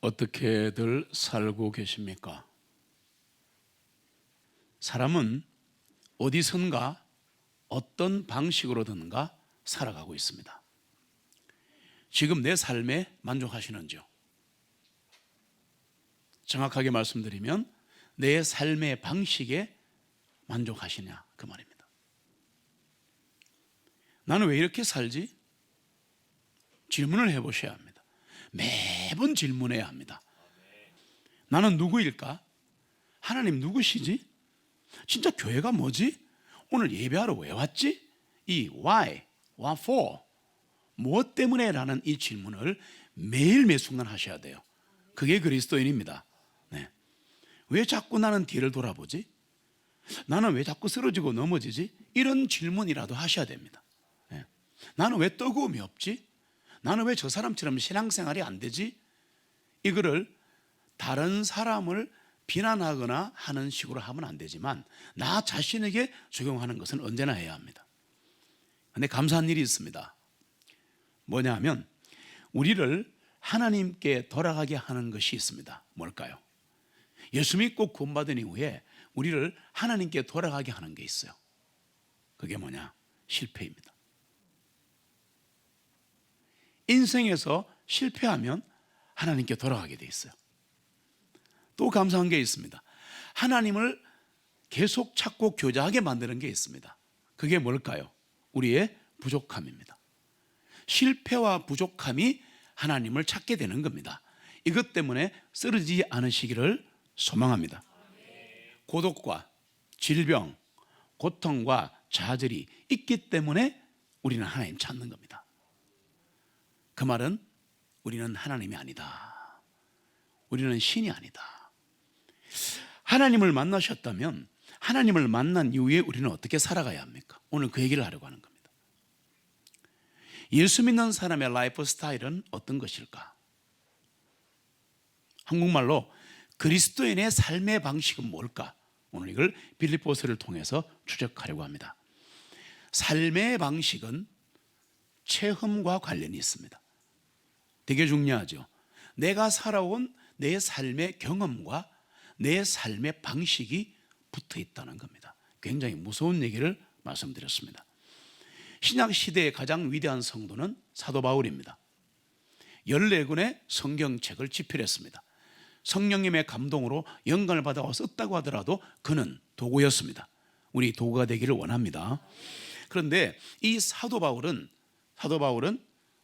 어떻게들 살고 계십니까? 사람은 어디선가 어떤 방식으로든가 살아가고 있습니다. 지금 내 삶에 만족하시는지요? 정확하게 말씀드리면 내 삶의 방식에 만족하시냐 그 말입니다. 나는 왜 이렇게 살지? 질문을 해보셔야 합니다. 매번 질문해야 합니다. 나는 누구일까? 하나님 누구시지? 진짜 교회가 뭐지? 오늘 예배하러 왜 왔지? 이 why, what for, 무엇 때문에? 라는 이 질문을 매일 매 순간 하셔야 돼요. 그게 그리스도인입니다. 네. 왜 자꾸 나는 뒤를 돌아보지? 나는 왜 자꾸 쓰러지고 넘어지지? 이런 질문이라도 하셔야 됩니다. 네. 나는 왜 뜨거움이 없지? 나는 왜 저 사람처럼 신앙생활이 안 되지? 이거를 다른 사람을 비난하거나 하는 식으로 하면 안 되지만 나 자신에게 적용하는 것은 언제나 해야 합니다. 그런데 감사한 일이 있습니다. 뭐냐 하면 우리를 하나님께 돌아가게 하는 것이 있습니다. 뭘까요? 예수 믿고 구원받은 이후에 우리를 하나님께 돌아가게 하는 게 있어요. 그게 뭐냐? 실패입니다. 인생에서 실패하면 하나님께 돌아가게 돼 있어요. 또 감사한 게 있습니다. 하나님을 계속 찾고 교제하게 만드는 게 있습니다. 그게 뭘까요? 우리의 부족함입니다. 실패와 부족함이 하나님을 찾게 되는 겁니다. 이것 때문에 쓰러지지 않으시기를 소망합니다. 고독과 질병, 고통과 좌절이 있기 때문에 우리는 하나님 찾는 겁니다. 그 말은 우리는 하나님이 아니다. 우리는 신이 아니다. 하나님을 만나셨다면 하나님을 만난 이후에 우리는 어떻게 살아가야 합니까? 오늘 그 얘기를 하려고 하는 겁니다. 예수 믿는 사람의 라이프 스타일은 어떤 것일까? 한국말로 그리스도인의 삶의 방식은 뭘까? 오늘 이걸 빌립보서를 통해서 추적하려고 합니다. 삶의 방식은 체험과 관련이 있습니다. 되게 중요하죠. 내가 살아온 내 삶의 경험과 내 삶의 방식이 붙어 있다는 겁니다. 굉장히 무서운 얘기를 말씀드렸습니다. 신약 시대의 가장 위대한 성도는 사도 바울입니다. 14권의 성경책을 집필했습니다. 성령님의 감동으로 영감을 받아 썼다고 하더라도 그는 도구였습니다. 우리 도구가 되기를 원합니다. 그런데 이 사도 바울은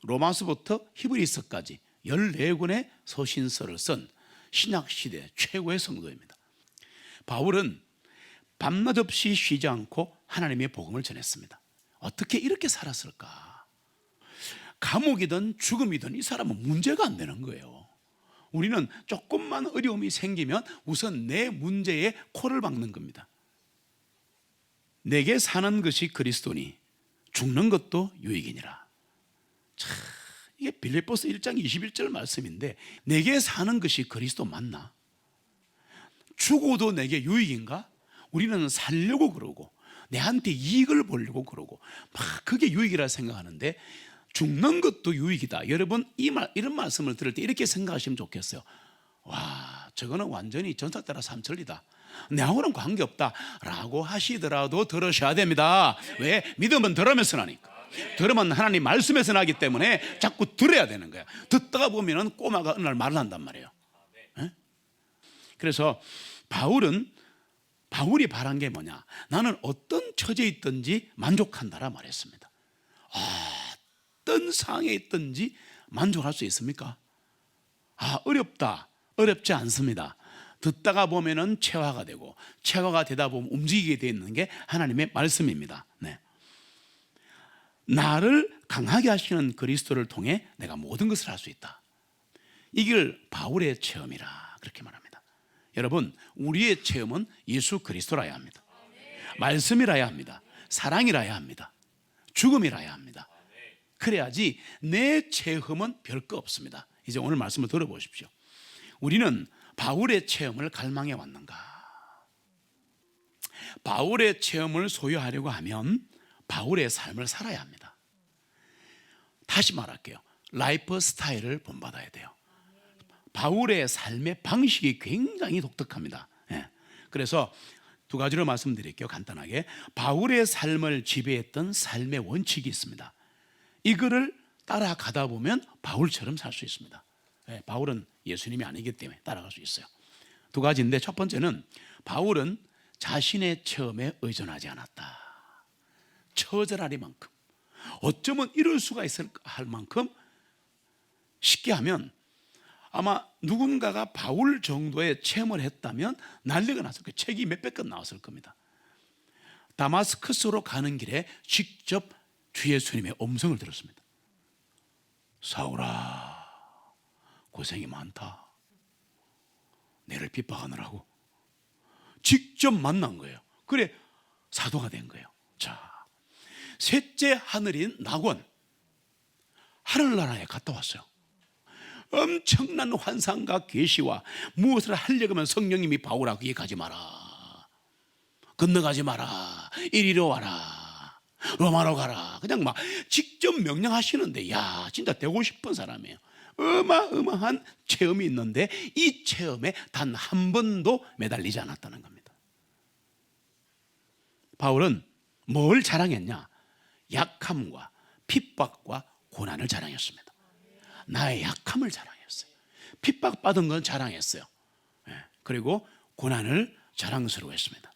로마서부터 히브리서까지 14권의 서신서를 쓴 신약시대 최고의 성도입니다. 바울은 밤낮 없이 쉬지 않고 하나님의 복음을 전했습니다. 어떻게 이렇게 살았을까? 감옥이든 죽음이든 이 사람은 문제가 안 되는 거예요. 우리는 조금만 어려움이 생기면 우선 내 문제에 코를 박는 겁니다. 내게 사는 것이 그리스도니 죽는 것도 유익이니라. 참, 이게 빌립보서 1장 21절 말씀인데 내게 사는 것이 그리스도 맞나? 죽어도 내게 유익인가? 우리는 살려고 그러고 내한테 이익을 보려고 그러고 막 그게 유익이라 생각하는데 죽는 것도 유익이다. 여러분 이런 말씀을 들을 때 이렇게 생각하시면 좋겠어요. 와, 저거는 완전히 전사 따라 삼천리다. 내하고는 관계없다 라고 하시더라도 들으셔야 됩니다. 왜? 믿음은 들으면서 나니까. 들으면 하나님 말씀에서 나기 때문에 자꾸 들어야 되는 거야. 듣다가 보면 꼬마가 어느 날 말을 한단 말이에요. 네? 그래서 바울이 바란 게 뭐냐? 나는 어떤 처지에 있든지 만족한다라 말했습니다. 어떤 상황에 있든지 만족할 수 있습니까? 어렵다. 어렵지 않습니다. 듣다가 보면은 체화가 되고 체화가 되다 보면 움직이게 되어 있는 게 하나님의 말씀입니다. 네. 나를 강하게 하시는 그리스도를 통해 내가 모든 것을 할 수 있다. 이걸 바울의 체험이라 그렇게 말합니다. 여러분, 우리의 체험은 예수 그리스도라야 합니다. 말씀이라야 합니다. 사랑이라야 합니다. 죽음이라야 합니다. 그래야지 내 체험은 별거 없습니다. 이제 오늘 말씀을 들어보십시오. 우리는 바울의 체험을 갈망해 왔는가? 바울의 체험을 소유하려고 하면 바울의 삶을 살아야 합니다. 다시 말할게요. 라이프 스타일을 본받아야 돼요. 바울의 삶의 방식이 굉장히 독특합니다. 예. 그래서 두 가지로 말씀드릴게요. 간단하게. 바울의 삶을 지배했던 삶의 원칙이 있습니다. 이거를 따라가다 보면 바울처럼 살 수 있습니다. 예, 바울은 예수님이 아니기 때문에 따라갈 수 있어요. 두 가지인데, 첫 번째는 바울은 자신의 체험에 의존하지 않았다. 처절하리만큼, 어쩌면 이럴 수가 있을까 할 만큼, 쉽게 하면 아마 누군가가 바울 정도의 체험을 했다면 난리가 났을 거예요. 책이 몇백 권 나왔을 겁니다. 다마스커스로 가는 길에 직접 주 예수님의 음성을 들었습니다. 사울아, 고생이 많다. 내를 핍박하느라고. 직접 만난 거예요. 그래 사도가 된 거예요. 자, 셋째 하늘인 낙원, 하늘나라에 갔다 왔어요. 엄청난 환상과 계시와 무엇을 하려고 하면 성령님이 바울아, 거기 가지 마라, 건너가지 마라, 이리로 와라, 로마로 가라, 그냥 막 직접 명령하시는데, 야, 진짜 되고 싶은 사람이에요. 어마어마한 체험이 있는데 이 체험에 단 한 번도 매달리지 않았다는 겁니다. 바울은 뭘 자랑했냐? 약함과 핍박과 고난을 자랑했습니다. 나의 약함을 자랑했어요. 핍박받은 건 자랑했어요. 그리고 고난을 자랑스러워했습니다.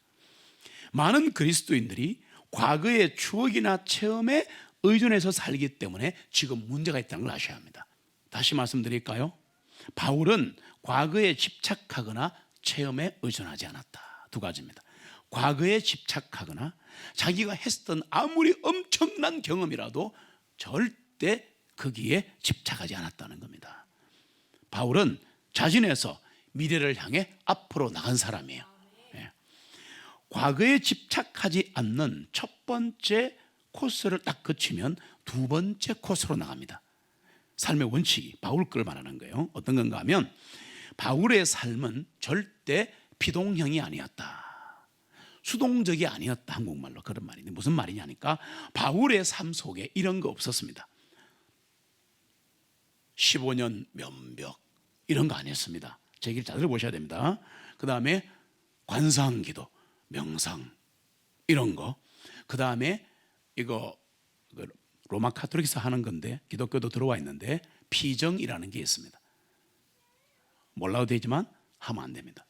많은 그리스도인들이 과거의 추억이나 체험에 의존해서 살기 때문에 지금 문제가 있다는 걸 아셔야 합니다. 다시 말씀드릴까요? 바울은 과거에 집착하거나 체험에 의존하지 않았다. 두 가지입니다. 과거에 집착하거나 자기가 했던 아무리 엄청난 경험이라도 절대 거기에 집착하지 않았다는 겁니다. 바울은 자신에서 미래를 향해 앞으로 나간 사람이에요. 예. 과거에 집착하지 않는 첫 번째 코스를 딱 거치면 두 번째 코스로 나갑니다. 삶의 원칙이 바울 걸 말하는 거예요. 어떤 건가 하면 바울의 삶은 절대 피동형이 아니었다. 수동적이 아니었다. 한국말로 그런 말인데 무슨 말이냐니까, 바울의 삶 속에 이런 거 없었습니다. 15년 면벽 이런 거 아니었습니다. 제 얘기를 잘 들어보셔야 됩니다. 그 다음에 관상기도, 명상 이런 거, 그 다음에 이거 로마 카톨릭에서 하는 건데 기독교도 들어와 있는데 피정이라는 게 있습니다. 몰라도 되지만 하면 안 됩니다.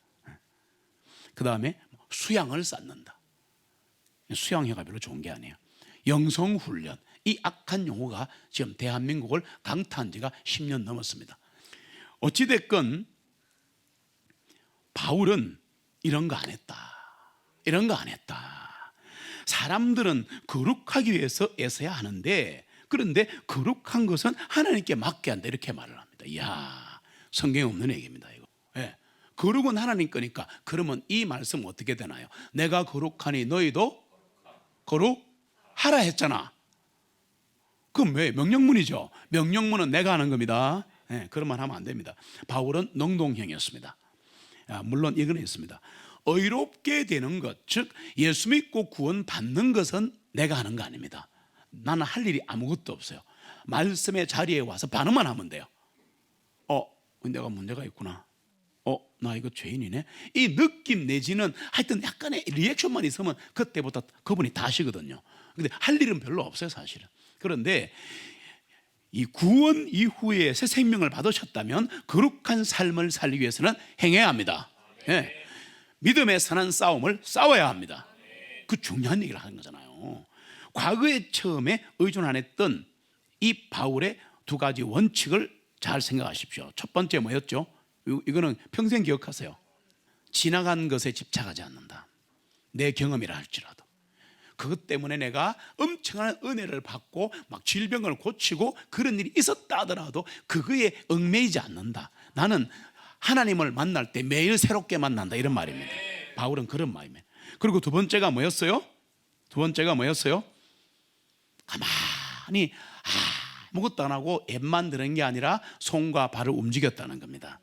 그 다음에 수양을 쌓는다. 수양회가 별로 좋은 게 아니에요. 영성훈련, 이 악한 용어가 지금 대한민국을 강타한 지가 10년 넘었습니다. 어찌됐건 바울은 이런 거 안 했다. 이런 거 안 했다. 사람들은 거룩하기 위해서 애써야 하는데, 그런데 거룩한 것은 하나님께 맡겨야 한다, 이렇게 말을 합니다. 이야, 성경에 없는 얘기입니다, 이거. 예. 거룩은 하나님 거니까. 그러면 이 말씀 어떻게 되나요? 내가 거룩하니 너희도 거룩하라 했잖아. 그럼 왜? 명령문이죠. 명령문은 내가 하는 겁니다. 예, 그런 말 하면 안 됩니다. 바울은 능동형이었습니다. 물론 이거는 있습니다. 의롭게 되는 것, 즉 예수 믿고 구원 받는 것은 내가 하는 거 아닙니다. 나는 할 일이 아무것도 없어요. 말씀의 자리에 와서 반응만 하면 돼요. 내가 문제가 있구나. 나 이거 죄인이네. 이 느낌 내지는 하여튼 약간의 리액션만 있으면 그때부터 그분이 다 하시거든요. 근데 할 일은 별로 없어요, 사실은. 그런데 이 구원 이후에 새 생명을 받으셨다면 거룩한 삶을 살기 위해서는 행해야 합니다. 예. 믿음의 선한 싸움을 싸워야 합니다. 그 중요한 얘기를 하는 거잖아요. 과거에 처음에 의존 안 했던 이 바울의 두 가지 원칙을 잘 생각하십시오. 첫 번째 뭐였죠? 이거는 평생 기억하세요. 지나간 것에 집착하지 않는다. 내 경험이라 할지라도 그것 때문에 내가 엄청난 은혜를 받고 막 질병을 고치고 그런 일이 있었다 하더라도 그거에 얽매이지 않는다. 나는 하나님을 만날 때 매일 새롭게 만난다, 이런 말입니다. 바울은 그런 마음이에요. 그리고 두 번째가 뭐였어요? 가만히 아무것도 안 하고 앱만 드는 게 아니라 손과 발을 움직였다는 겁니다.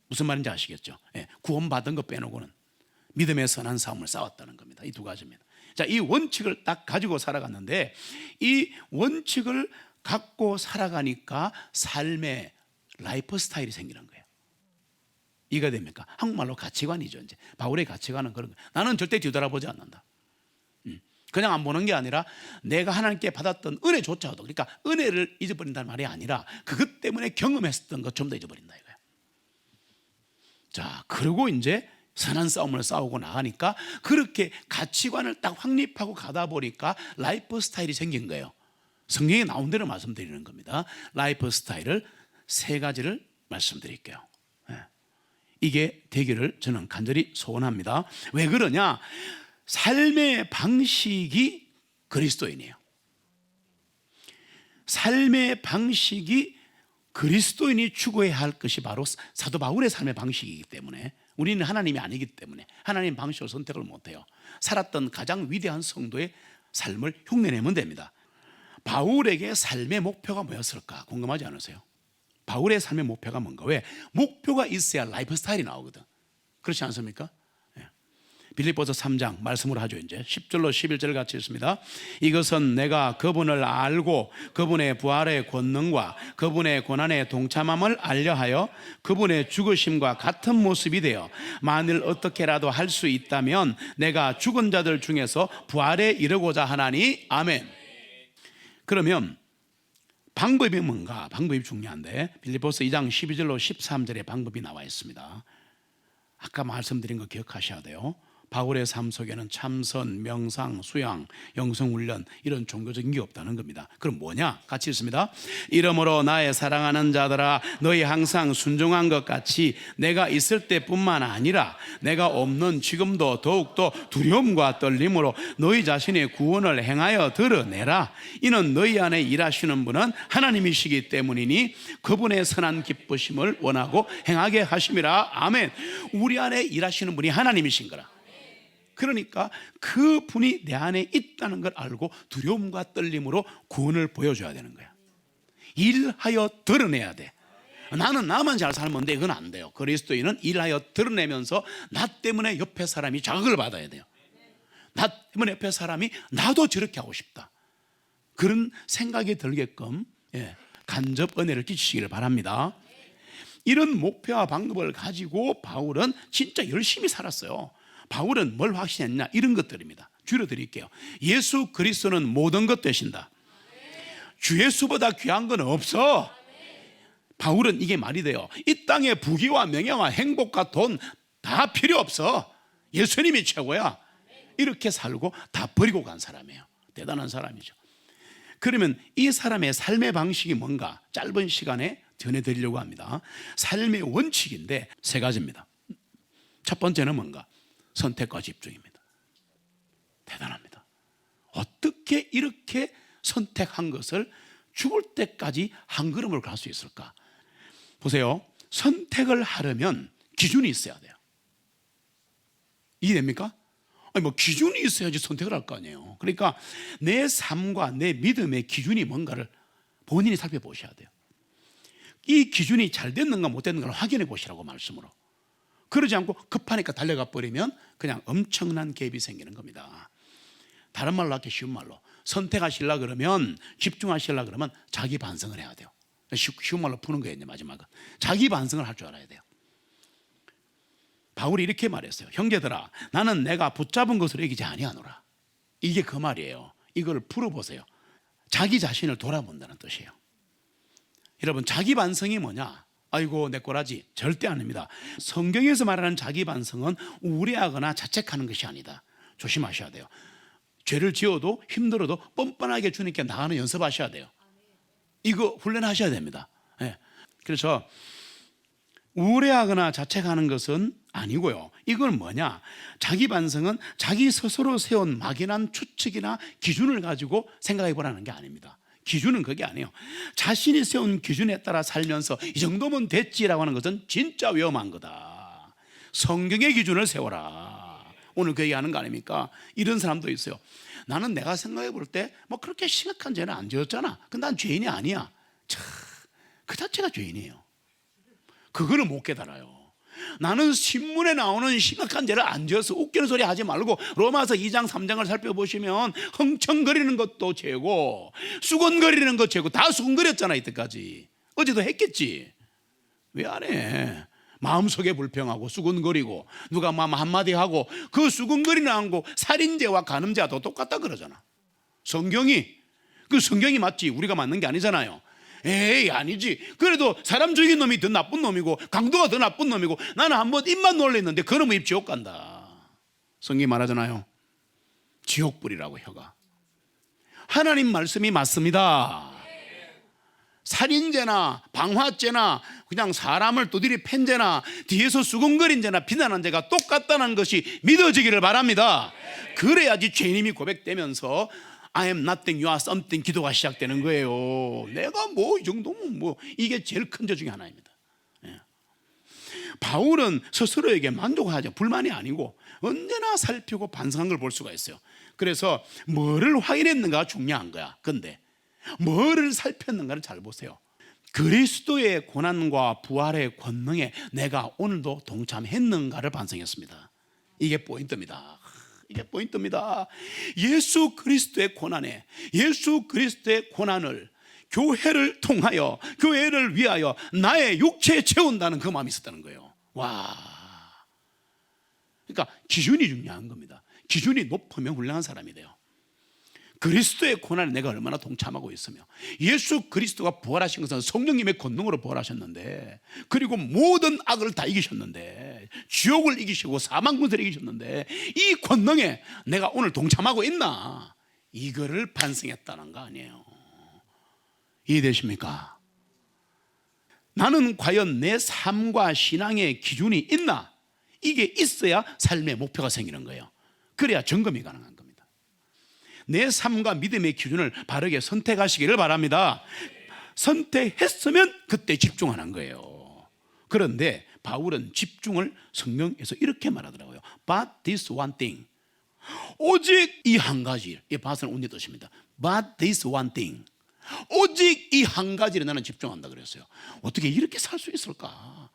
무슨 말인지 아시겠죠? 예, 구원받은 거 빼놓고는 믿음의 선한 싸움을 싸웠다는 겁니다. 이 두 가지입니다. 자, 이 원칙을 딱 가지고 살아갔는데, 이 원칙을 갖고 살아가니까 삶의 라이프 스타일이 생기는 거예요. 이가 됩니까? 한국말로 가치관이죠. 이제 바울의 가치관은 그런 거예요. 나는 절대 뒤돌아보지 않는다. 그냥 안 보는 게 아니라 내가 하나님께 받았던 은혜조차도, 그러니까 은혜를 잊어버린다는 말이 아니라 그것 때문에 경험했었던 것 좀 더 잊어버린다 이거예요. 자, 그리고 이제 선한 싸움을 싸우고 나가니까 그렇게 가치관을 딱 확립하고 가다 보니까 라이프 스타일이 생긴 거예요. 성경에 나온 대로 말씀드리는 겁니다. 라이프 스타일을 세 가지를 말씀드릴게요. 이게 되기를 저는 간절히 소원합니다. 왜 그러냐? 삶의 방식이 그리스도인이에요. 삶의 방식이 그리스도인이 추구해야 할 것이 바로 사도 바울의 삶의 방식이기 때문에, 우리는 하나님이 아니기 때문에 하나님 방식을 선택을 못해요. 살았던 가장 위대한 성도의 삶을 흉내내면 됩니다. 바울에게 삶의 목표가 뭐였을까 궁금하지 않으세요? 바울의 삶의 목표가 뭔가? 왜? 목표가 있어야 라이프 스타일이 나오거든. 그렇지 않습니까? 빌립보서 3장 말씀을 하죠. 이제 10절로 11절 같이 있습니다. 이것은 내가 그분을 알고 그분의 부활의 권능과 그분의 고난의 동참함을 알려하여 그분의 죽으심과 같은 모습이 되어 만일 어떻게라도 할 수 있다면 내가 죽은 자들 중에서 부활에 이르고자 하나니. 아멘. 그러면 방법이 뭔가? 방법이 중요한데 빌립보서 2장 12절로 13절에 방법이 나와 있습니다. 아까 말씀드린 거 기억하셔야 돼요. 바울의 삶 속에는 참선, 명상, 수양, 영성훈련 이런 종교적인 게 없다는 겁니다. 그럼 뭐냐? 같이 읽습니다. 이러므로 나의 사랑하는 자들아, 너희 항상 순종한 것 같이 내가 있을 때뿐만 아니라 내가 없는 지금도 더욱더 두려움과 떨림으로 너희 자신의 구원을 행하여 드러내라. 이는 너희 안에 일하시는 분은 하나님이시기 때문이니 그분의 선한 기쁘심을 원하고 행하게 하심이라. 아멘. 우리 안에 일하시는 분이 하나님이신 거라. 그러니까 그 분이 내 안에 있다는 걸 알고 두려움과 떨림으로 구원을 보여줘야 되는 거야. 일하여 드러내야 돼. 나는 나만 잘 살면 돼. 이건 안 돼요. 그리스도인은 일하여 드러내면서 나 때문에 옆에 사람이 자극을 받아야 돼요. 나 때문에 옆에 사람이 나도 저렇게 하고 싶다, 그런 생각이 들게끔 간접 은혜를 끼치시기를 바랍니다. 이런 목표와 방법을 가지고 바울은 진짜 열심히 살았어요. 바울은 뭘 확신했냐? 이런 것들입니다. 줄여드릴게요. 예수 그리스도는 모든 것 되신다. 주 예수보다 귀한 건 없어. 바울은 이게 말이 돼요. 이 땅에 부귀와 명예와 행복과 돈 다 필요 없어. 예수님이 최고야. 이렇게 살고 다 버리고 간 사람이에요. 대단한 사람이죠. 그러면 이 사람의 삶의 방식이 뭔가 짧은 시간에 전해드리려고 합니다. 삶의 원칙인데 세 가지입니다. 첫 번째는 뭔가? 선택과 집중입니다. 대단합니다. 어떻게 이렇게 선택한 것을 죽을 때까지 한 걸음을 갈 수 있을까? 보세요. 선택을 하려면 기준이 있어야 돼요. 이해됩니까? 아니 뭐 기준이 있어야지 선택을 할 거 아니에요. 그러니까 내 삶과 내 믿음의 기준이 뭔가를 본인이 살펴보셔야 돼요. 이 기준이 잘 됐는가 못 됐는가를 확인해 보시라고 말씀으로. 그러지 않고 급하니까 달려가 버리면 그냥 엄청난 갭이 생기는 겁니다. 다른 말로 할게 쉬운 말로 선택하시려 그러면, 집중하시려 그러면 자기 반성을 해야 돼요. 쉬운 말로 푸는 거예요. 마지막은 자기 반성을 할 줄 알아야 돼요. 바울이 이렇게 말했어요. 형제들아, 나는 내가 붙잡은 것으로 이기지 아니하노라. 이게 그 말이에요. 이걸 풀어보세요. 자기 자신을 돌아본다는 뜻이에요. 여러분, 자기 반성이 뭐냐? 아이고 내 꼬라지, 절대 아닙니다. 성경에서 말하는 자기 반성은 우려하거나 자책하는 것이 아니다. 조심하셔야 돼요. 죄를 지어도 힘들어도 뻔뻔하게 주님께 나가는 연습하셔야 돼요. 이거 훈련하셔야 됩니다. 그래서 우려하거나 자책하는 것은 아니고요. 이건 뭐냐? 자기 반성은 자기 스스로 세운 막연한 추측이나 기준을 가지고 생각해 보라는 게 아닙니다. 기준은 그게 아니에요. 자신이 세운 기준에 따라 살면서 이 정도면 됐지라고 하는 것은 진짜 위험한 거다. 성경의 기준을 세워라. 오늘 그 얘기하는 거 아닙니까? 이런 사람도 있어요. 나는 내가 생각해 볼 때 뭐 그렇게 심각한 죄는 안 지었잖아. 근데 난 죄인이 아니야. 참, 그 자체가 죄인이에요. 그거는 못 깨달아요. 나는 신문에 나오는 심각한 죄를 안 지어서 웃기는 소리 하지 말고 로마서 2장 3장을 살펴보시면 흥청거리는 것도 죄고 수건거리는 것 죄고 다 수건거렸잖아. 이때까지 어제도 했겠지. 왜 안 해? 마음속에 불평하고 수근거리고 누가 뭐 한마디 하고 그 수근거리는 않고 살인죄와 간음죄도 똑같다 그러잖아. 성경이 그 성경이 맞지 우리가 맞는 게 아니잖아요. 에이 아니지. 그래도 사람 죽인 놈이 더 나쁜 놈이고 강도가 더 나쁜 놈이고 나는 한번 입만 놀랬는데 그러면 입 지옥 간다. 성경이 말하잖아요. 지옥불이라고 혀가. 하나님 말씀이 맞습니다. 살인죄나 방화죄나 그냥 사람을 두드리 팬 죄나 뒤에서 수근거린 죄나 비난한 죄가 똑같다는 것이 믿어지기를 바랍니다. 그래야지 죄인임이 고백되면서 I am nothing, you are something 기도가 시작되는 거예요. 내가 뭐 이 정도면 뭐 이게 제일 큰 죄 중에 하나입니다. 바울은 스스로에게 만족하지 불만이 아니고 언제나 살피고 반성한 걸 볼 수가 있어요. 그래서 뭐를 확인했는가가 중요한 거야. 근데 뭐를 살폈는가를 잘 보세요. 그리스도의 고난과 부활의 권능에 내가 오늘도 동참했는가를 반성했습니다. 이게 포인트입니다. 이게 포인트입니다. 예수 그리스도의 고난에 예수 그리스도의 고난을 교회를 통하여 교회를 위하여 나의 육체에 채운다는 그 마음이 있었다는 거예요. 와, 그러니까 기준이 중요한 겁니다. 기준이 높으면 훌륭한 사람이 돼요. 그리스도의 고난에 내가 얼마나 동참하고 있으며 예수 그리스도가 부활하신 것은 성령님의 권능으로 부활하셨는데 그리고 모든 악을 다 이기셨는데 지옥을 이기시고 사망군세를 이기셨는데 이 권능에 내가 오늘 동참하고 있나 이거를 반성했다는 거 아니에요. 이해되십니까? 나는 과연 내 삶과 신앙의 기준이 있나? 이게 있어야 삶의 목표가 생기는 거예요. 그래야 점검이 가능한 겁니다. 내 삶과 믿음의 기준을 바르게 선택하시기를 바랍니다. 선택했으면 그때 집중하는 거예요. 그런데 바울은 집중을 성경에서 이렇게 말하더라고요. But this one thing, 오직 이 한 가지. 이 밭은 운이 뜻입니다. But this one thing, 오직 이 한 가지를 나는 집중한다 그랬어요. 어떻게 이렇게 살 수 있을까?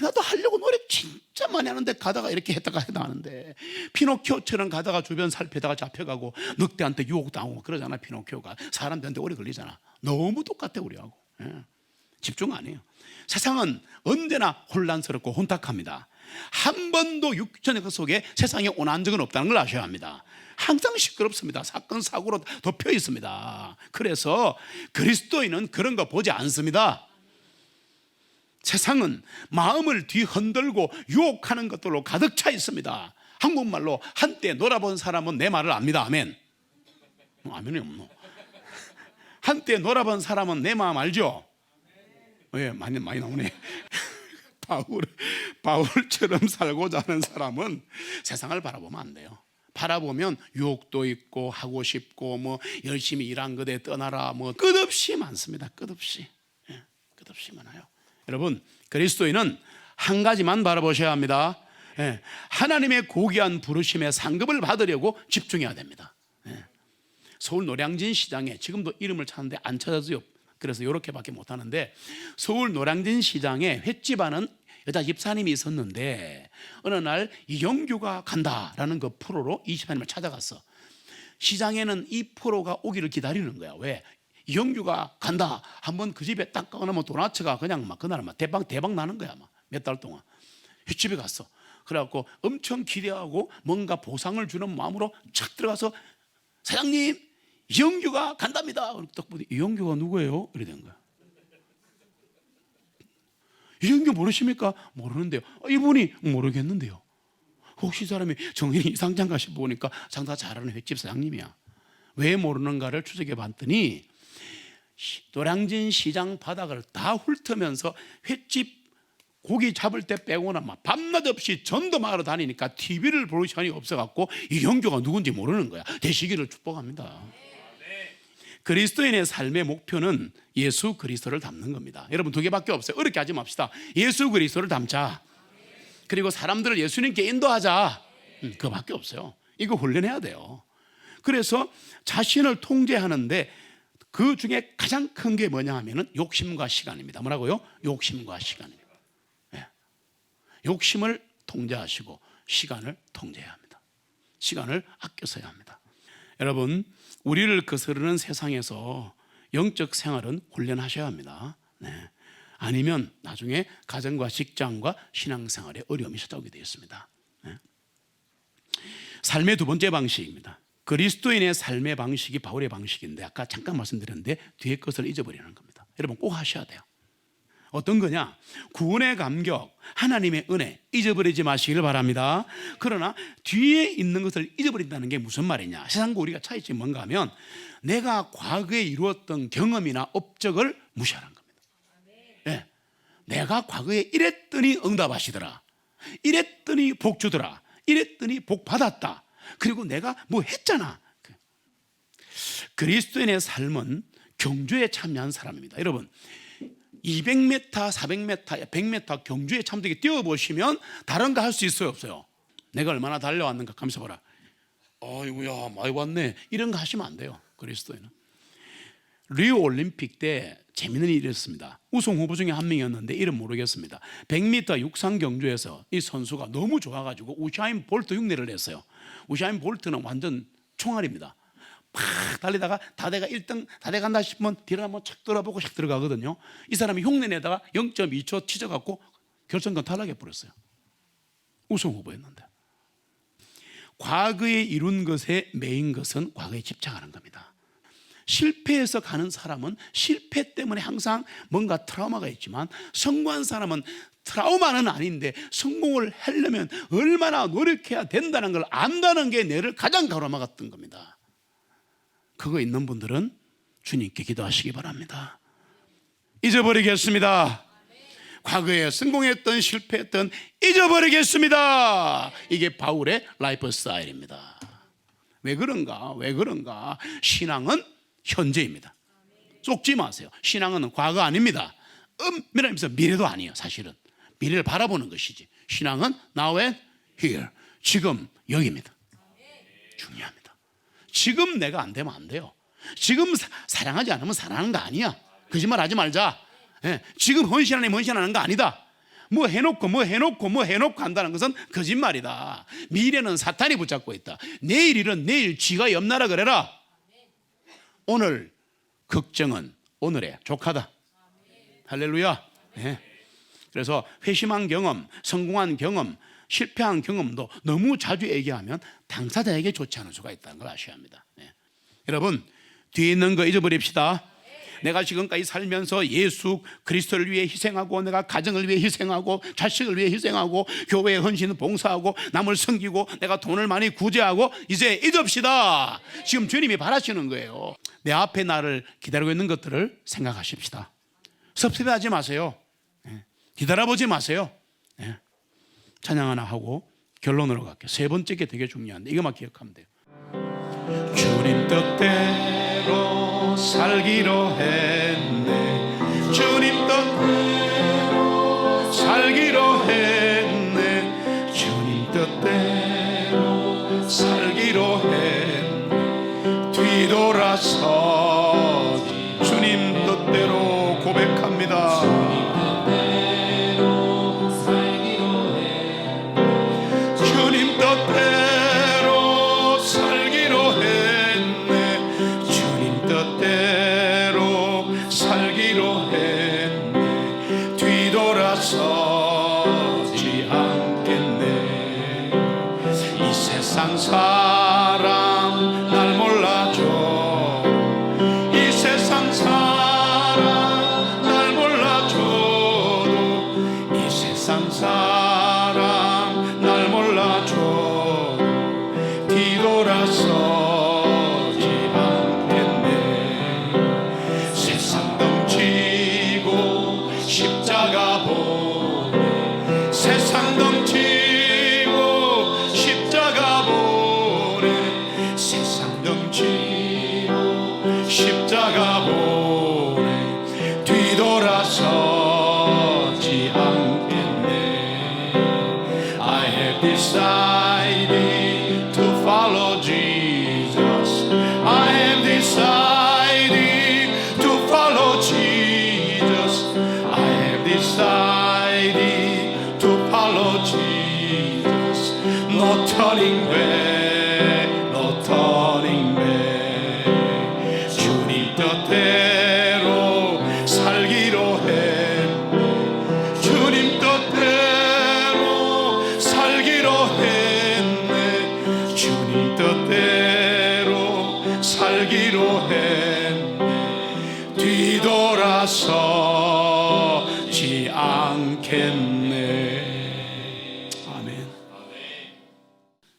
나도 하려고 노력 진짜 많이 하는데 가다가 이렇게 했다가 해다 하는데 피노키오처럼 가다가 주변 살피다가 잡혀가고 늑대한테 유혹당하고 그러잖아. 피노키오가 사람들한테 오래 걸리잖아. 너무 똑같아 우리하고. 집중 안 해요. 세상은 언제나 혼란스럽고 혼탁합니다. 한 번도 육천의 그 속에 세상에 온한 적은 없다는 걸 아셔야 합니다. 항상 시끄럽습니다. 사건 사고로 덮여 있습니다. 그래서 그리스도인은 그런 거 보지 않습니다. 세상은 마음을 뒤흔들고 유혹하는 것들로 가득 차 있습니다. 한국말로 한때 놀아본 사람은 내 말을 압니다. 아멘. 아멘이 없노. 한때 놀아본 사람은 내 마음 알죠? 예, 많이 나오네. 바울처럼 살고자 하는 사람은 세상을 바라보면 안 돼요. 바라보면 유혹도 있고 하고 싶고 뭐 열심히 일한 것에 떠나라 뭐 끝없이 많습니다. 끝없이 많아요. 여러분 그리스도인은 한 가지만 바라보셔야 합니다. 하나님의 고귀한 부르심의 상급을 받으려고 집중해야 됩니다. 서울 노량진 시장에 지금도 이름을 찾는데 안 찾아져요. 그래서 이렇게밖에 못하는데 서울 노량진 시장에 횟집 하는 여자 집사님이 있었는데 어느 날 이영규가 간다라는 그 프로로 이 집사님을 찾아갔어. 시장에는 이 프로가 오기를 기다리는 거야. 왜? 이영규가 간다. 한번 그 집에 딱 가면 도나츠가 그냥 막 그날 막 대박 나는 거야. 막 몇 달 동안 횟집에 갔어. 그래갖고 엄청 기대하고 뭔가 보상을 주는 마음으로 착 들어가서 사장님 이영규가 간답니다. 딱 보니 이영규가 누구예요? 이래 된 거야. 이영규 모르십니까? 모르는데요. 이분이 모르겠는데요. 혹시 사람이 정인이 이상장 가시 보니까 장사 잘하는 횟집 사장님이야. 왜 모르는가를 추적해 봤더니 노량진 시장 바닥을 다 훑으면서 횟집 고기 잡을 때 빼고는 막 밤낮 없이 전도 마을로 다니니까 TV를 볼 시간이 없어갖고 이영규가 누군지 모르는 거야. 되시기를 축복합니다. 그리스도인의 삶의 목표는 예수 그리스도를 닮는 겁니다. 여러분 두 개밖에 없어요. 어렵게 하지 맙시다. 예수 그리스도를 닮자. 그리고 사람들을 예수님께 인도하자. 그거밖에 없어요. 이거 훈련해야 돼요. 그래서 자신을 통제하는데 그 중에 가장 큰 게 뭐냐 하면은 욕심과 시간입니다. 뭐라고요? 욕심과 시간입니다. 욕심을 통제하시고 시간을 통제해야 합니다. 시간을 아껴 써야 합니다. 여러분 우리를 거스르는 세상에서 영적 생활은 훈련하셔야 합니다. 아니면 나중에 가정과 직장과 신앙생활에 어려움이 찾아오게 되었습니다. 삶의 두 번째 방식입니다. 그리스도인의 삶의 방식이 바울의 방식인데 아까 잠깐 말씀드렸는데 뒤에 것을 잊어버리는 겁니다. 여러분 꼭 하셔야 돼요. 어떤 거냐? 구원의 감격, 하나님의 은혜 잊어버리지 마시길 바랍니다. 그러나 뒤에 있는 것을 잊어버린다는 게 무슨 말이냐? 세상과 우리가 차이점이 뭔가 하면 내가 과거에 이루었던 경험이나 업적을 무시하는 겁니다. 네. 내가 과거에 이랬더니 응답하시더라, 이랬더니 복 주더라, 이랬더니 복 받았다, 그리고 내가 뭐 했잖아. 그리스도인의 삶은 경주에 참여한 사람입니다. 여러분 200m, 400m, 100m 경주에 참되게 뛰어보시면 다른 거 할 수 있어요, 없어요? 내가 얼마나 달려왔는가 하면서 보라. 아이고야 많이 왔네, 이런 거 하시면 안 돼요. 그리스도인은 리오 올림픽 때 재미있는 일이 있었습니다. 우승 후보 중에 한 명이었는데 이름 모르겠습니다. 100m 육상 경주에서 이 선수가 너무 좋아가지고 우샤인 볼트 흉내를 냈어요. 우샤인 볼트는 완전 총알입니다. 팍 달리다가 다대가 1등 다대 간다 싶으면 뒤를 한번 착 돌아보고 샥 들어가거든요. 이 사람이 흉내내다가 0.2초 튀져갖고 결승권 탈락해 버렸어요. 우승 후보였는데. 과거에 이룬 것에 매인 것은 과거에 집착하는 겁니다. 실패해서 가는 사람은 실패 때문에 항상 뭔가 트라우마가 있지만 성공한 사람은 트라우마는 아닌데 성공을 하려면 얼마나 노력해야 된다는 걸 안다는 게 뇌를 가장 가로막았던 겁니다. 그거 있는 분들은 주님께 기도하시기 바랍니다. 잊어버리겠습니다. 과거에 성공했던 실패했던 잊어버리겠습니다. 이게 바울의 라이프 스타일입니다. 왜 그런가? 신앙은 현재입니다. 속지 마세요. 신앙은 과거 아닙니다. 은밀하면서 미래도 아니에요. 사실은 미래를 바라보는 것이지. 신앙은 now and here, 지금 여기입니다. 중요합니다. 지금 내가 안 되면 안 돼요. 지금 사랑하지 않으면 사랑하는 거 아니야. 거짓말 하지 말자. 지금 헌신하는 거 아니다. 뭐 해놓고 한다는 것은 거짓말이다. 미래는 사탄이 붙잡고 있다. 내일 일은 내일 쥐가 옆나라 그래라. 오늘 걱정은 오늘의 조카다. 할렐루야. 그래서 회심한 경험, 성공한 경험, 실패한 경험도 너무 자주 얘기하면 당사자에게 좋지 않을 수가 있다는 걸 아셔야 합니다. 여러분 뒤에 있는 거 잊어버립시다. 내가 지금까지 살면서 예수 그리스도를 위해 희생하고 내가 가정을 위해 희생하고 자식을 위해 희생하고 교회에 헌신 봉사하고 남을 섬기고 내가 돈을 많이 구제하고 이제 잊읍시다. 지금 주님이 바라시는 거예요. 내 앞에 나를 기다리고 있는 것들을 생각하십시다. 섭섭해하지 마세요. 뒤돌아보지 마세요. 찬양 하나 하고 결론으로 갈게요. 세 번째 게 되게 중요한데 이것만 기억하면 돼요. 주님 뜻대로 살기로 했네. 주님 뜻대로 살기로 했네. 주님 뜻대로 살기로 했네. 뒤돌아서 주님 뜻대로 고백합니다. 세상 사람 날 몰라줘. 이 세상 사람 날 몰라줘도 이 세상 사람 날 몰라줘도 뒤돌아서지 않겠네. 세상 덩치고 십자가 보네. 세상 덩치고 십자가 보내 뒤돌아서지 않겠네. I have decided to follow Jesus. I have decided to follow Jesus. I have decided to follow Jesus. No turning back, no turning back. 뜻대로 살기로 했네. 나서지 않겠네. 아멘.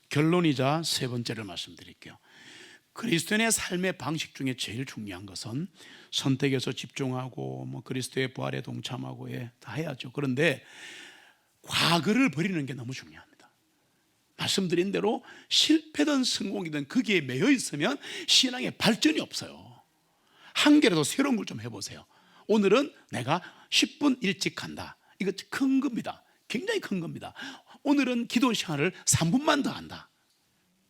결론이자 세 번째를 말씀드릴게요. 그리스도인의 삶의 방식 중에 제일 중요한 것은 선택에서 집중하고 그리스도의 부활에 동참하고 다 해야죠. 그런데 과거를 버리는 게 너무 중요합니다. 말씀드린 대로 실패든 성공이든 거기에 매여 있으면 신앙의 발전이 없어요. 한 개라도 새로운 걸 좀 해보세요. 오늘은 내가 10분 일찍 간다. 이거 큰 겁니다. 굉장히 큰 겁니다. 오늘은 기도 시간을 3분만 더 한다.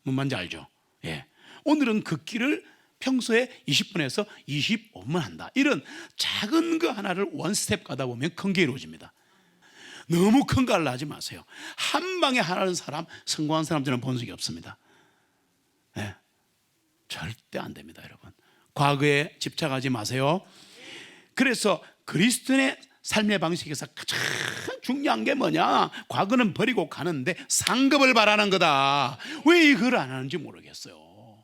뭔 말인지 알죠? 예. 오늘은 걷기를 평소에 20분에서 25분 한다. 이런 작은 거 하나를 원 스텝 가다 보면 큰 게 이루어집니다. 너무 큰 거 하지 마세요. 한 방에 하나는 사람, 성공한 사람 저는 본 적이 없습니다. 예. 절대 안 됩니다, 여러분. 과거에 집착하지 마세요. 그래서 그리스도인의 삶의 방식에서 가장 중요한 게 뭐냐? 과거는 버리고 가는데 상급을 바라는 거다. 왜 이걸 안 하는지 모르겠어요.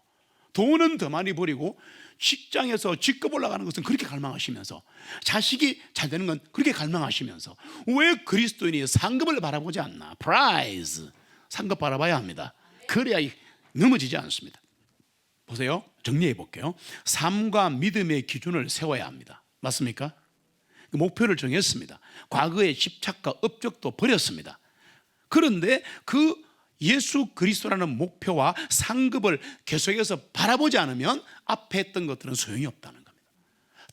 돈은 더 많이 버리고 직장에서 직급 올라가는 것은 그렇게 갈망하시면서 자식이 잘 되는 건 그렇게 갈망하시면서 왜 그리스도인이 상급을 바라보지 않나? 프라이즈, 상급 바라봐야 합니다. 그래야 넘어지지 않습니다. 보세요. 정리해 볼게요. 삶과 믿음의 기준을 세워야 합니다. 맞습니까? 목표를 정했습니다. 과거의 집착과 업적도 버렸습니다. 그런데 그 예수 그리스도라는 목표와 상급을 계속해서 바라보지 않으면 앞에 했던 것들은 소용이 없다는 겁니다.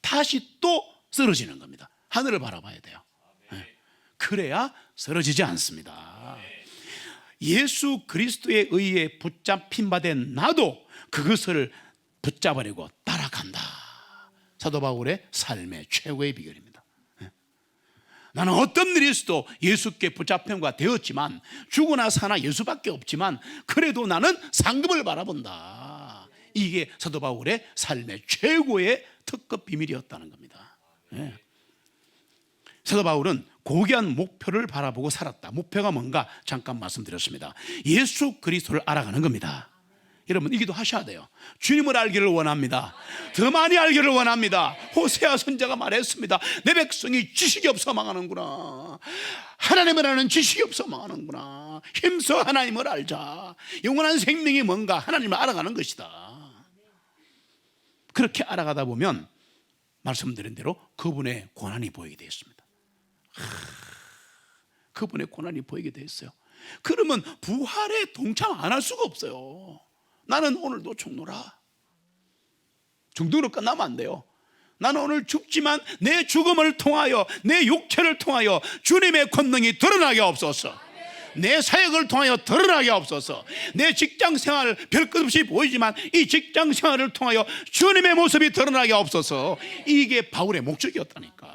다시 또 쓰러지는 겁니다. 하늘을 바라봐야 돼요. 그래야 쓰러지지 않습니다. 예수 그리스도에 의해 붙잡힌 바 된 나도 그것을 붙잡으려고 따라간다. 사도 바울의 삶의 최고의 비결입니다. 나는 어떤 일이 있어도 예수께 붙잡힘과 되었지만 죽으나 사나 예수밖에 없지만 그래도 나는 상급을 바라본다. 이게 사도 바울의 삶의 최고의 특급 비밀이었다는 겁니다. 사도 바울은 고귀한 목표를 바라보고 살았다. 목표가 뭔가 잠깐 말씀드렸습니다. 예수 그리스도를 알아가는 겁니다. 여러분 이 기도 하셔야 돼요. 주님을 알기를 원합니다. 더 많이 알기를 원합니다. 호세아 선지자가 말했습니다. 내 백성이 지식이 없어 망하는구나. 하나님을 아는 지식이 없어 망하는구나. 힘써 하나님을 알자. 영원한 생명이 뭔가 하나님을 알아가는 것이다. 그렇게 알아가다 보면 말씀드린 대로 그분의 고난이 보이게 되어 있습니다. 그분의 고난이 보이게 되어 있어요. 그러면 부활에 동참 안 할 수가 없어요. 나는 오늘도 죽노라. 중등으로 끝나면 안 돼요. 나는 오늘 죽지만 내 죽음을 통하여 내 육체를 통하여 주님의 권능이 드러나게 없소서. 내 사역을 통하여 드러나게 없소서. 내 직장생활 별것 없이 보이지만 이 직장생활을 통하여 주님의 모습이 드러나게 없소서. 이게 바울의 목적이었다니까.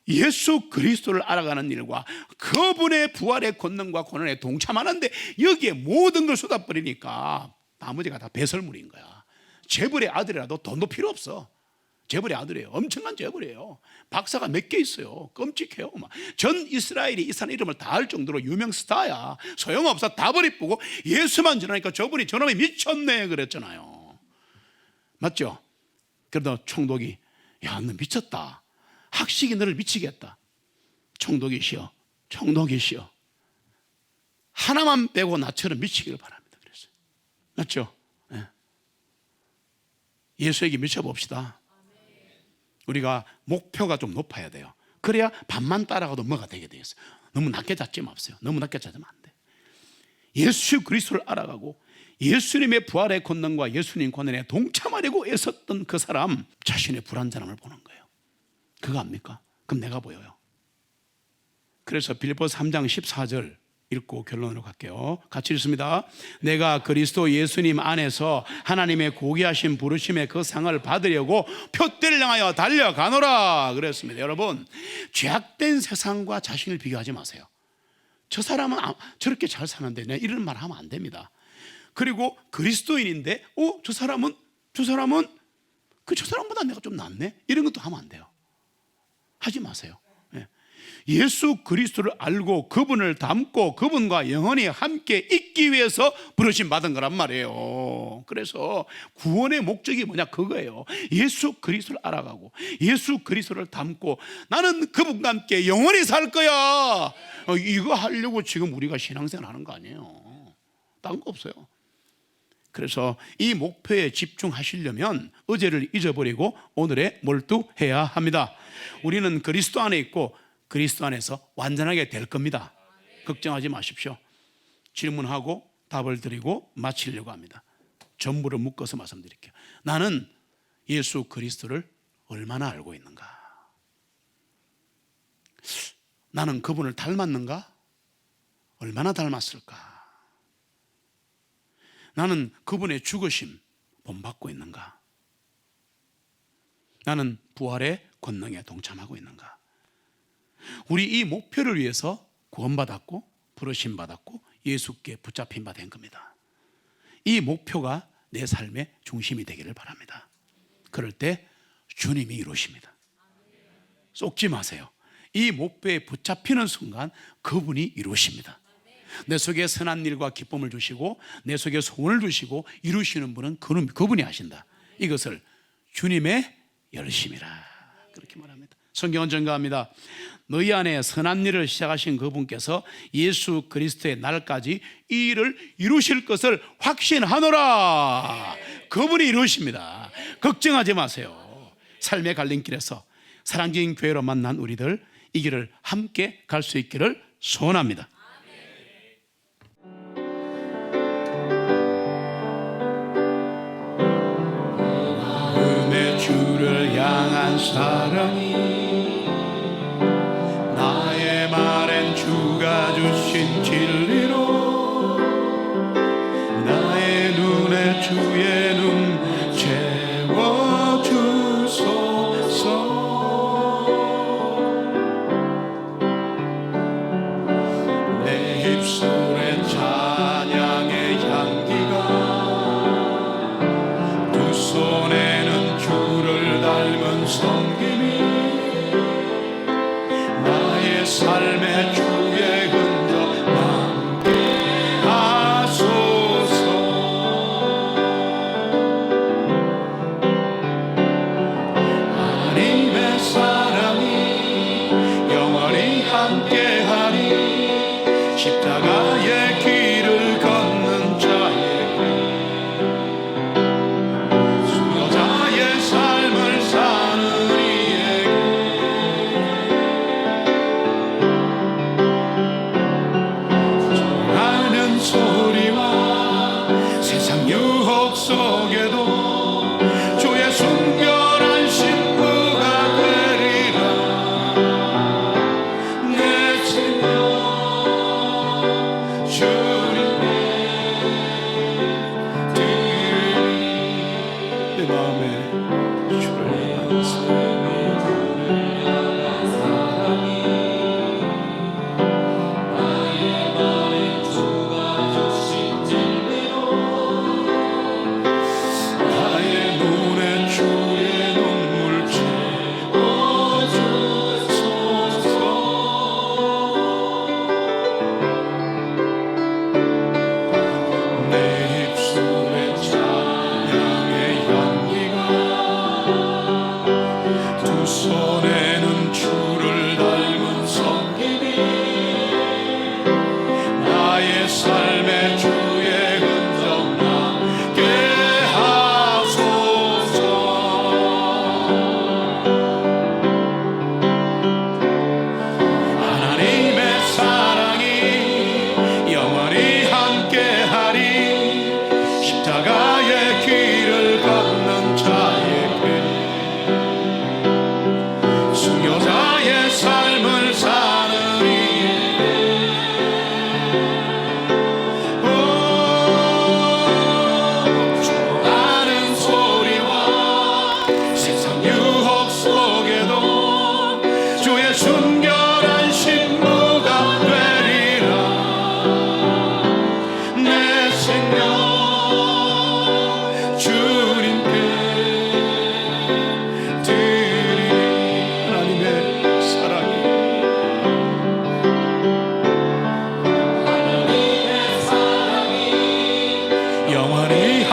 예수 그리스도를 알아가는 일과 그분의 부활의 권능과 고난에 동참하는데 여기에 모든 걸 쏟아버리니까 나머지가 다 배설물인 거야. 재벌의 아들이라도 돈도 필요 없어. 재벌의 아들이에요. 엄청난 재벌이에요. 박사가 몇 개 있어요. 끔찍해요. 전 이스라엘이 이 사람 이름을 다 할 정도로 유명 스타야. 소용없어. 다 버리고 예수만 전하니까 저분이 저놈이 미쳤네 그랬잖아요. 맞죠? 그러다 총독이 야, 너 미쳤다. 학식이 너를 미치겠다. 총독이시여, 총독이시여, 하나만 빼고 나처럼 미치기를 바랍니다. 그랬어요. 맞죠? 네. 예수에게 미쳐봅시다. 우리가 목표가 좀 높아야 돼요. 그래야 반만 따라가도 뭐가 되게 돼 있어요. 너무 낮게 잡지 마세요. 너무 낮게 잡으면 안 돼. 예수 그리스도를 알아가고 예수님의 부활의 권능과 예수님 권한에 동참하려고 애썼던 그 사람 자신의 불완전함을 보는 거예요. 그거 압니까? 그럼 내가 보여요. 그래서 빌립보서 3장 14절 읽고 결론으로 갈게요. 같이 읽습니다. 내가 그리스도 예수님 안에서 하나님의 고귀하신 부르심의 그 상을 받으려고 표대를 향하여 달려가노라 그랬습니다. 여러분 죄악된 세상과 자신을 비교하지 마세요. 저 사람은 저렇게 잘 사는데 내가 이런 말 하면 안 됩니다. 그리고 그리스도인인데 저 사람은 저 사람보다 내가 좀 낫네 이런 것도 하면 안 돼요. 하지 마세요. 예수 그리스도를 알고 그분을 닮고 그분과 영원히 함께 있기 위해서 부르심 받은 거란 말이에요. 그래서 구원의 목적이 뭐냐, 그거예요. 예수 그리스도를 알아가고 예수 그리스도를 닮고 나는 그분과 함께 영원히 살 거야. 이거 하려고 지금 우리가 신앙생활 하는 거 아니에요. 딴 거 없어요. 그래서 이 목표에 집중하시려면 어제를 잊어버리고 오늘에 몰두해야 합니다. 우리는 그리스도 안에 있고 그리스도 안에서 완전하게 될 겁니다. 걱정하지 마십시오. 질문하고 답을 드리고 마치려고 합니다. 전부를 묶어서 말씀드릴게요. 나는 예수 그리스도를 얼마나 알고 있는가? 나는 그분을 닮았는가? 얼마나 닮았을까? 나는 그분의 죽으심 본받고 있는가? 나는 부활의 권능에 동참하고 있는가? 우리 이 목표를 위해서 구원받았고 부르심받았고 예수께 붙잡힌 바 된 겁니다. 이 목표가 내 삶의 중심이 되기를 바랍니다. 그럴 때 주님이 이루십니다. 속지 마세요. 이 목표에 붙잡히는 순간 그분이 이루십니다. 내 속에 선한 일과 기쁨을 주시고 내 속에 소원을 주시고 이루시는 분은 그분이 하신다. 이것을 주님의 열심이라 그렇게 말합니다. 성경은 증거합니다. 너희 안에 선한 일을 시작하신 그분께서 예수 그리스도의 날까지 이 일을 이루실 것을 확신하노라. 그분이 이루십니다. 걱정하지 마세요. 삶의 갈림길에서 사랑적인 교회로 만난 우리들 이 길을 함께 갈 수 있기를 소원합니다. 마음의 주를 향한 사랑이 나의 말엔 주가 주신 진리로 나의 눈에 주의 눈 채워주소서. 내 입술에 찬양의 향기가 두 손에는 주를 닮은 섬김이 나의 삶의 주의 흔적 함께 하소서. 하나님의 사랑이 영원히 함께하리. 십자가의 길을 걷는 자에게 수여자의 삶을 사는 이에게 하는 소리와 세상 유혹 속에도 주의 순결한 신부가 되리라. 내 생명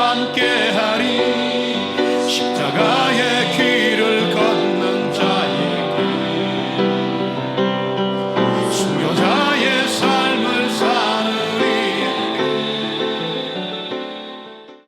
함께하리